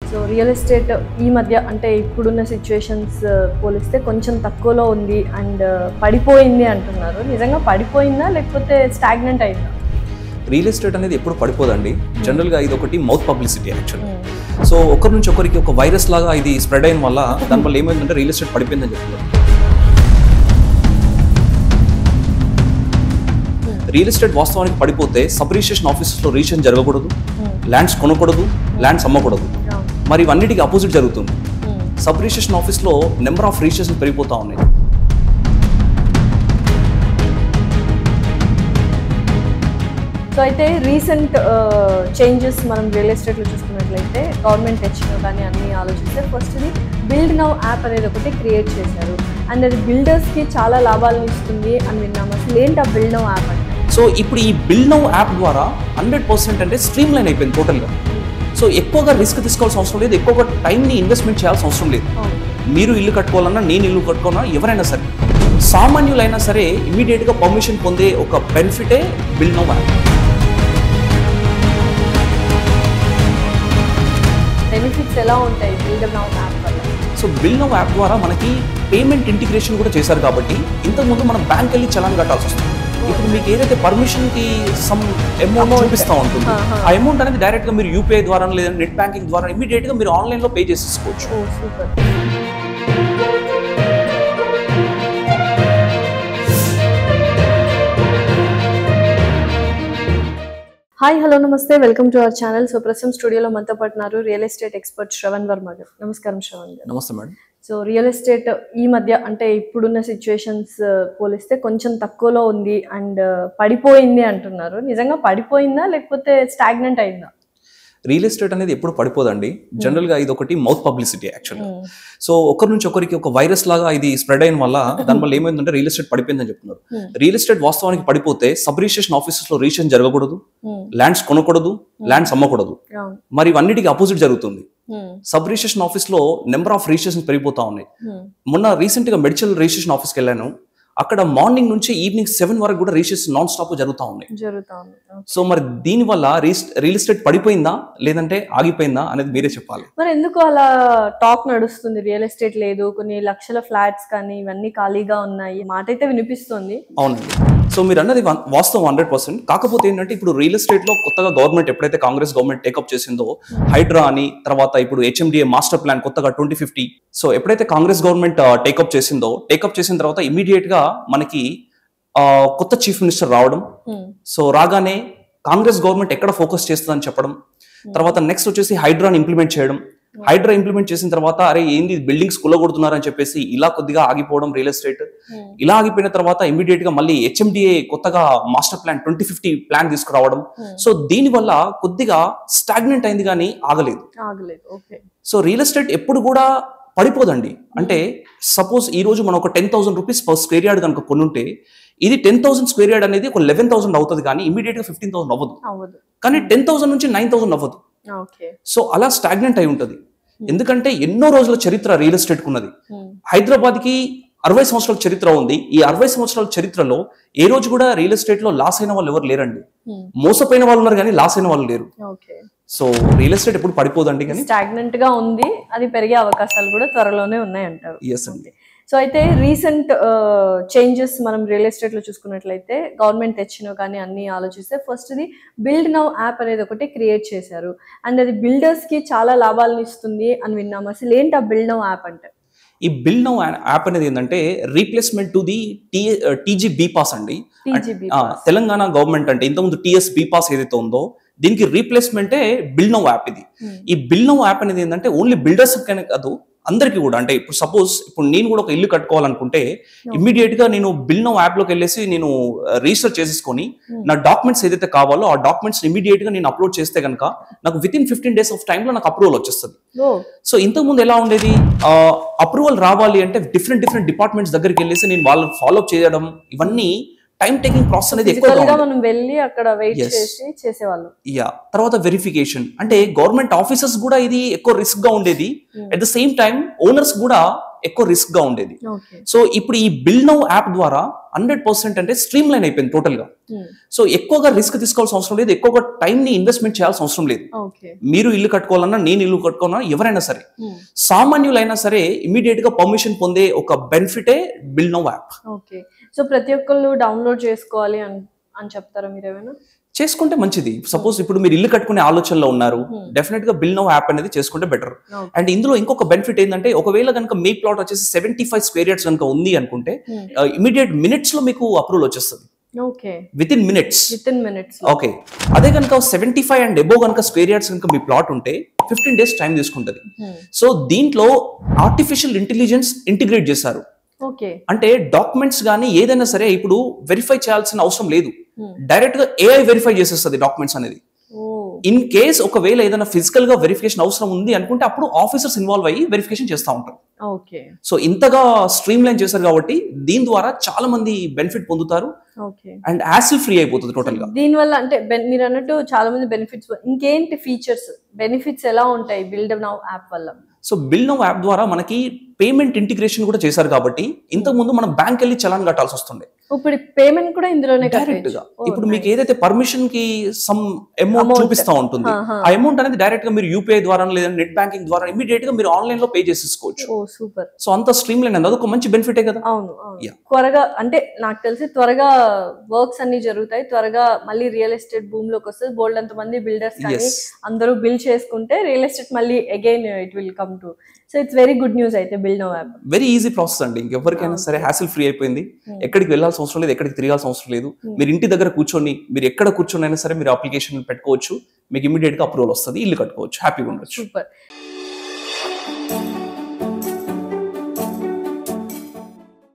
So real estate ఈ మధ్య అంటే ఇప్పుడున్న సిచ్యువేషన్స్ పోలిస్తే కొంచెం తక్కువలో ఉంది అండ్ పడిపోయింది అంటున్నారు. నిజంగా పడిపోయిందా లేకపోతే స్టాగ్నెంట్ అయిందా? రియల్ ఎస్టేట్ అనేది ఎప్పుడు పడిపోదండి. జనరల్గా ఇది ఒకటి మౌత్ పబ్లిసిటీ యాక్చువల్లీ. సో ఒకరి నుంచి ఒకరికి ఒక వైరస్ లాగా ఇది స్ప్రెడ్ అయిన వల్ల దానివల్ల ఏమైందంటే రియల్ ఎస్టేట్ పడిపోయిందని చెప్తున్నారు. రియల్ ఎస్టేట్ వాస్తవానికి పడిపోతే సబ్ రిజిస్ట్రేషన్ ఆఫీసెస్లో రిజిస్ట్రేషన్ జరగకూడదు, ల్యాండ్స్ కొనకూడదు, ల్యాండ్స్ అమ్మకూడదు. మరి ఇవన్నిటికీ అపోజిట్ జరుగుతుంది. సబ్ రిజిస్ట్రేషన్ ఆఫీస్లో నెంబర్ ఆఫ్ రిజిస్ట్రేషన్ పెరిగిపోతూ ఉన్నాయి. సో అయితే రీసెంట్ చేంజెస్ మనం రియల్ ఎస్టేట్లో చూసుకున్నట్లయితే గవర్నమెంట్ తెచ్చిన కానీ అన్నీ ఆలోచిస్తే ఫస్ట్ది బిల్డ్ నౌ యాప్ అనేది ఒకటి క్రియేట్ చేశారు అండ్ అది బిల్డర్స్కి చాలా లాభాలను ఇస్తుంది అని విన్నాము. అసలు ఏంటి ఆ బిల్డ్ నౌ యాప్ అంటే? సో ఇప్పుడు ఈ బిల్డ్ నౌ యాప్ ద్వారా 100% అంటే స్ట్రీమ్ లైన్ అయిపోయింది టోటల్గా. సో ఎక్కువగా రిస్క్ తీసుకోవాల్సిన అవసరం లేదు, ఎక్కువగా టైంని ఇన్వెస్ట్మెంట్ చేయాల్సిన అవసరం లేదు. మీరు ఇల్లు కట్టుకోవాలన్నా, నేను ఇల్లు కట్టుకోవాలన్నా, ఎవరైనా సరే సామాన్యులైనా సరే ఇమీడియట్గా పర్మిషన్ పొందే ఒక బెనిఫిటే బిల్డ్ నౌ యాప్. బెనిఫిట్స్ ఎలా ఉంటాయి బిల్డ్ నౌ యాప్ వల్ల? సో బిల్డ్ నౌ యాప్ ద్వారా మనకి పేమెంట్ ఇంటిగ్రేషన్ కూడా చేశారు కాబట్టి ఇంతకుముందు మనం బ్యాంక్ వెళ్ళి చలాన్ కట్టాల్సి వస్తుంది. ఇప్పుడు మీకు ఏదైతే పర్మిషన్కి సమ్ అమౌంట్ చూపిస్తూ ఉంటుంది, ఆ అమౌంట్ అనేది డైరెక్ట్గా మీరు యూపీఐ ద్వారా లేదా నెట్ బ్యాంకింగ్ ద్వారా ఇమీడియట్గా మీరు ఆన్లైన్లో పే చేసేసుకోవచ్చు. హాయ్, హలో, నమస్తే, welcome to our channel. So ప్రస్తుతం స్టూడియోలో మనతో పాటున్నారు real estate expert Shravan Varma గారు. నమస్కారం శ్రవణ్ గారు. నమస్తే మేడం. సో రియల్ ఎస్టేట్ ఈ మధ్య అంటే ఇప్పుడున్న సిచ్యువేషన్స్ పోలిస్తే కొంచెం తక్కువలో ఉంది అండ్ పడిపోయింది అంటున్నారు. నిజంగా పడిపోయిందా లేకపోతే స్టాగ్నెంట్ అయిందా? రియల్ ఎస్టేట్ అనేది ఎప్పుడు పడిపోదండి. జనరల్గా ఇది ఒకటి మౌత్ పబ్లిసిటీ యాక్చువల్లీ. సో ఒకరి నుంచి ఒకరికి ఒక వైరస్ లాగా ఇది స్ప్రెడ్ అయిన వల్ల దానివల్ల ఏమైందంటే రియల్ ఎస్టేట్ పడిపోయిందని చెప్తున్నారు. రియల్ ఎస్టేట్ వాస్తవానికి పడిపోతే సబ్ రిజిస్ట్రేషన్ ఆఫీసెస్లో రిజిస్ట్రేషన్ జరగకూడదు, ల్యాండ్స్ కొనకూడదు, ల్యాండ్స్ అమ్మకూడదు. మరి ఇవన్నిటికీ అపోజిట్ జరుగుతుంది. సబ్ రిజిస్ట్రేషన్ ఆఫీస్లో నెంబర్ ఆఫ్ రిజిస్ట్రేషన్ పెరిగిపోతా ఉన్నాయి. మొన్న రీసెంట్గా మెడికల్ రిజిస్ట్రేషన్ ఆఫీస్కి వెళ్ళాను. అక్కడ మార్నింగ్ నుంచి ఈవినింగ్ 7 వరకు కూడా రిజిస్ట్రేషన్ నాన్ స్టాప్ జరుగుతూ ఉన్నాయి. సో మరి దీనివల్ల రియల్ ఎస్టేట్ పడిపోయిందా లేదంటే ఆగిపోయిందా అనేది మీరే చెప్పాలి. మరి ఎందుకు అలా టాక్ నడుస్తుంది? రియల్ ఎస్టేట్ లేదు, కొన్ని లక్షల ఫ్లాట్స్ కానీ ఇవన్నీ ఖాళీగా ఉన్నాయి మాట అయితే వినిపిస్తుంది. అవునండి. సో మీరు అన్నది వాస్తవం 100%. కాకపోతే ఏంటంటే ఇప్పుడు రియల్ ఎస్టేట్ లో కొత్తగా గవర్నమెంట్ ఎప్పుడైతే కాంగ్రెస్ గవర్నమెంట్ టేకప్ చేసిందో హైడ్రా అని, తర్వాత ఇప్పుడు HMDA మాస్టర్ ప్లాన్ కొత్తగా 2050. సో ఎప్పుడైతే కాంగ్రెస్ గవర్నమెంట్ టేకప్ చేసిన తర్వాత ఇమీడియట్ గా మనకి కొత్త చీఫ్ మినిస్టర్ రావడం. సో రాగానే కాంగ్రెస్ గవర్నమెంట్ ఎక్కడ ఫోకస్ చేస్తుందని చెప్పడం, తర్వాత నెక్స్ట్ వచ్చేసి హైడ్రాని ఇంప్లిమెంట్ చేయడం. హైడ్రా ఇంప్లిమెంట్ చేసిన తర్వాత అరే ఏంది బిల్డింగ్స్ కుల్లగొడుతున్నారని చెప్పేసి ఇలా కొద్దిగా ఆగిపోవడం రియల్ ఎస్టేట్. ఇలా ఆగిపోయిన తర్వాత ఇమీడియట్ గా మళ్ళీ HMDA కొత్తగా మాస్టర్ ప్లాన్ 2050 ప్లాన్ తీసుకురావడం. సో దీని వల్ల కొద్దిగా స్టాగ్నెంట్ అయింది కానీ ఆగలేదు. సో రియల్ ఎస్టేట్ ఎప్పుడు కూడా పడిపోదండి. అంటే సపోజ్ ఈ రోజు మనం ఒక 10,000 రూపీస్ పర్ స్క్వేర్ యార్డ్ కనుక కొనుంటే ఇది 10,000 స్క్వేర్ యార్డ్ అనేది ఒక 11,000 అవుతుంది కానీ ఇమీడియట్ గా 15,000 అవ్వదు. కానీ 10,000 నుంచి 9,000 అవ్వదు. సో అలా స్టాగ్నెంట్ అయి ఉంటది. ఎందుకంటే ఎన్నో రోజుల చరిత్ర రియల్ ఎస్టేట్ కున్నది. హైదరాబాద్ కి 60 సంవత్సరాల చరిత్ర ఉంది. ఈ 60 సంవత్సరాల చరిత్రలో ఏ రోజు కూడా రియల్ ఎస్టేట్ లో లాస్ అయిన వాళ్ళు ఎవరు లేరండి. మోసపోయిన వాళ్ళు ఉన్నారు కానీ లాస్ అయిన వాళ్ళు లేరు. సో రియల్ ఎస్టేట్ ఎప్పుడు పడిపోదండి, కానీ స్టాగ్నెంట్ గా ఉంది. అది పెరిగే అవకాశాలు కూడా త్వరలోనే ఉన్నాయి అంటారు. సో అయితే రీసెంట్ చేంజెస్ మనం రియల్ ఎస్టేట్ లో చూసుకున్నట్లయితే గవర్నమెంట్ తెచ్చిన కానీ అన్ని ఆలోచిస్తే ఫస్ట్ది బిల్డ్ నౌ యాప్ అనేది ఒకటి క్రియేట్ చేశారు అండ్ అది బిల్డర్స్ కి చాలా లాభాలను ఇస్తుంది అని విన్నాము. అసలు ఏంటి ఆ బిల్డ్ నౌ యాప్ అంటే? ఈ బిల్డ్ నౌ యాప్ అనేది ఏంటంటే replacement to the TG BPAS అండి. తెలంగాణ గవర్నమెంట్ అంటే ఇంతకుముందు TS BPAS ఏదైతే ఉందో దీనికి రీప్లేస్మెంటే బిల్డ్ నౌ యాప్. ఇది ఈ బిల్డ్ నౌ యాప్ అనేది ఏంటంటే ఓన్లీ బిల్డర్స్ కాదు, అందరికీ కూడా. అంటే ఇప్పుడు సపోజ్ ఇప్పుడు నేను కూడా ఒక ఇల్లు కట్టుకోవాలనుకుంటే ఇమ్మీడియట్ గా నేను బిల్డ్ నౌ యాప్ లోకి వెళ్ళేసి నేను రిజిస్టర్ చేసేసుకొని నా డాక్యుమెంట్స్ ఏదైతే కావాలో ఆ డాక్యుమెంట్స్ ఇమీడియట్ గా నేను అప్లోడ్ చేస్తే కనుక నాకు with in 15 days of time లో నాకు అప్రూవల్ వచ్చేస్తుంది. సో ఇంతకు ముందు ఎలా ఉండేది, అప్రూవల్ రావాలి అంటే డిఫరెంట్ డిపార్ట్మెంట్స్ దగ్గరికి వెళ్ళేసి నేను వాళ్ళని ఫాలో అప్ చేయడం, ఇవన్నీ టైం టేకింగ్ ప్రాసెస్ అనేది ఎక్కువగా మనం వెళ్ళి అక్కడ వెయిట్ చేసి చేసేవాళ్ళం. తర్వాత వెరిఫికేషన్ అంటే గవర్నమెంట్ ఆఫీసర్స్ కూడా ఇది ఎక్కువ రిస్క్ గా ఉండేది. At the same time owners కూడా ఎక్కువ రిస్క్ గా ఉండేది. ఓకే. సో ఇప్పుడు ఈ బిల్ నౌ యాప్ ద్వారా 100% అంటే స్ట్రీమ్ లైన్ అయిపోయింది టోటల్ గా. సో ఎక్కువగా రిస్క్ తీసుకోవాల్సిన అవసరం లేదు, ఎక్కువగా టైం ని ఇన్వెస్ట్మెంట్ చేయాల్సిన అవసరం లేదు. ఓకే. మీరు ఇల్లు కట్టుకోవాలన్నా, నేను ఇల్లు కట్టుకోవాలన్నా, ఎవరైనా సరే సామాన్యులైనా సరే ఇమీడియట్ గా పర్మిషన్ పొందే ఒక బెనిఫిటే bill now app. Okay. So ప్రతి ఒక్కళ్ళు డౌన్లోడ్ చేసుకోవాలి అని చెప్తారా మీరు ఏమైనా? చేసుకుంటే మంచిది. సపోజ్ ఇప్పుడు మీరు ఇల్లు కట్టుకునే ఆలోచనలో ఉన్నారు, డెఫినెట్ గా బిల్ నౌ యాప్ అనేది చేసుకుంటే బెటర్. అండ్ ఇందులో ఇంకొక బెనిఫిట్ ఏంటంటే, ఒకవేళ కనుక మీ ప్లాట్ వచ్చేసి 75 స్క్వేర్ యార్డ్స్ కనుక ఉంది అనుకుంటే ఇమీడియట్ మినిట్స్ లో మీకు అప్రూవల్ వచ్చేస్తుంది. Okay. With in minutes. Okay. అదే కనుక 75 అండ్ అబోవ్ కనుక స్క్వేర్ యార్డ్స్ కనుక మీ ప్లాట్ ఉంటే 15 days టైం తీసుకుంటది. సో దీంట్లో ఆర్టిఫిషియల్ ఇంటెలిజెన్స్ ఇంటిగ్రేట్ చేశారు. ఓకే. అంటే డాక్యుమెంట్స్ కానీ ఏదైనా సరే ఇప్పుడు వెరిఫై చేయాల్సిన అవసరం లేదు, డైరెక్ట్ గా ఏఐ వెరిఫై చేసేస్తుంది డాక్యుమెంట్స్ అనేది. ఇన్ కేస్ ఒకవేళ ఏదైనా ఫిజికల్ గా వెరిఫికేషన్ అవసరం ఉంది అనుకుంటే అప్పుడు ఆఫీసర్స్ ఇన్వాల్వ్ అయ్యి వెరిఫికేషన్ చేస్తూ ఉంటారు. ఓకే. సో ఇంతగా స్ట్రీమ్ లైన్ చేశారు కాబట్టి దీని ద్వారా చాలా మంది బెనిఫిట్ పొందుతారు. ఓకే. అండ్ యాసిల్ ఫ్రీ అయిపోతుంది టోటల్ గా. దీని వల్ల అంటే మీరు అన్నట్టు చాలా మంది బెనిఫిట్స్, ఇంకేంటి ఫీచర్స్, బెనిఫిట్స్ ఎలా ఉంటాయి బిల్డ్ నౌ యాప్ వల్ల? సో బిల్ నౌ యాప్ ద్వారా మనకి పేమెంట్ ఇంటిగ్రేషన్ కూడా చేశారు కాబట్టి ఇంతకు ముందు మనం బ్యాంక్ వెళ్ళి చలాన్ కట్టాల్సి వస్తుండే. ఇప్పుడు పేమెంట్ కూడా ఇందులోనే డైరెక్ట్ గా. ఇప్పుడు మీకు ఏదైతే పర్మిషన్ కి సమ్ అమౌంట్ చూపిస్తా ఉంటుంది, ఆ అమౌంట్ అనేది డైరెక్ట్ గా మీరు యూపీఐ ద్వారా లేదా నెట్ బ్యాంకింగ్ ద్వారా ఇమీడియట్ గా మీరు ఆన్లైన్ లో పే చేసేసుకోవచ్చు. సూపర్. సో అంత స్ట్రీమ్ లైన్ అది ఒక మంచి బెనిఫిటే కదా. అవును. త్వరగా అంటే నాకు తెలిసి త్వరగా వర్క్స్ అన్ని జరుగుతాయి, త్వరగా మళ్ళీ రియల్ ఎస్టేట్ భూమి లోకి వస్తుంది. బోల్డ్ అంత మంది బిల్డర్స్ కానీ అందరూ బిల్ చేసుకుంటే రియల్ ఎస్టేట్ మళ్ళీ again it will come to. So it's very good news అయితే bill now app. Very easy process అండి. ఇంకెవరికైనా సరే హ్యాసిల్ ఫ్రీ అయిపోయింది. ఎక్కడికి వెళ్ళాల్సిన అవసరం లేదు, ఎక్కడికి తిరగాల్సిన అవసరం లేదు. మీరు ఇంటి దగ్గర కూర్చొని మీరు ఎక్కడ కూర్చొని అయినా సరే మీరు అప్లికేషన్ పెట్టుకోవచ్చు, మీకు ఇమీడియట్ గా అప్రూవల్ వస్తుంది, ఇల్లు కట్టుకోవచ్చు, హ్యాపీగా ఉండొచ్చు. సూపర్.